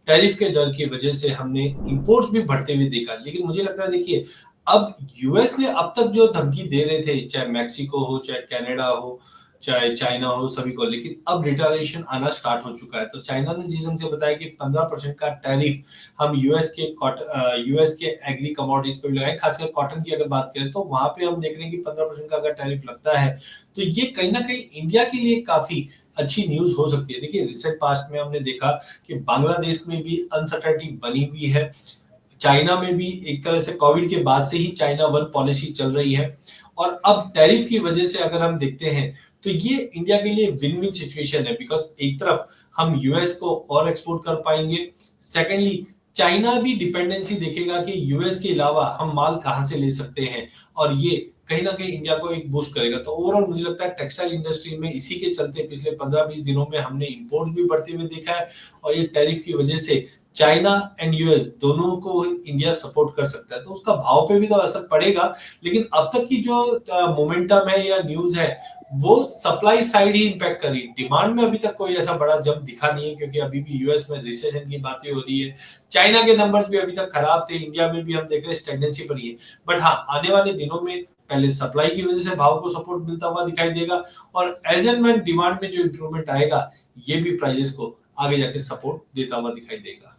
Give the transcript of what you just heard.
Tariff के डर की वजह से हमने इंपोर्ट्स भी बढ़ते हुए देखा। लेकिन मुझे लगता है देखिए, अब यूएस ने अब तक जो धमकी दे रहे थे, चाहे मैक्सिको हो, चाहे कनाडा हो, चाहे चाइना हो, सभी को, लेकिन अब रिटेलिएशन आना स्टार्ट हो चुका है। तो चाइना ने जिस ढंग से बताया कि 15% का टैरिफ हम यूएस के एग्री कमोडिटीज पे भी लगाए, खासकर कॉटन की अगर बात करें तो वहां पे हम देख रहे हैं कि 15% का अगर टैरिफ लगता है तो ये कहीं ना कहीं इंडिया के लिए काफी अच्छी न्यूज हो सकती है। देखिए, रिसेंट पास्ट में हमने देखा कि बांग्लादेश में भी अनसर्टेनिटी बनी हुई है, चाइना में भी एक तरह से कोविड के बाद से ही चाइना वन पॉलिसी चल रही है, और अब टैरिफ की वजह से अगर हम देखते हैं तो ये इंडिया के लिए विन विन सिचुएशन है। बिकॉज एक तरफ हम यूएस को और एक्सपोर्ट कर पाएंगे, सेकेंडली चाइना भी डिपेंडेंसी देखेगा कि यूएस के अलावा हम माल कहां से ले सकते हैं, और ये कहीं ना कहीं इंडिया को एक बूस्ट करेगा। तो ओवरऑल मुझे लगता है टेक्सटाइल इंडस्ट्री में इसी के चलते पिछले 15-20 दिनों में हमने इंपोर्ट्स भी बढ़ते हुए देखा है, और ये टैरिफ की वजह से चाइना एंड यूएस दोनों को इंडिया सपोर्ट कर सकता है, तो उसका भाव पे भी तो असर पड़ेगा। लेकिन अब तक की जो मोमेंटम है या न्यूज है, वो सप्लाई साइड ही इंपैक्ट करी, डिमांड में अभी तक कोई ऐसा बड़ा जंप दिखा नहीं है, क्योंकि अभी भी यूएस में रिसेशन की बातें हो रही है, चाइना के नंबर्स भी अभी तक खराब थे, इंडिया में भी हम देख रहे हैं स्टेगनेंसी पर ही है। बट हाँ, आने वाले दिनों में पहले सप्लाई की वजह से भाव को सपोर्ट मिलता हुआ दिखाई देगा, और एज एंड व्हेन डिमांड में जो इंप्रूवमेंट आएगा, ये भी प्राइसेस को आगे जाके सपोर्ट देता हुआ दिखाई देगा।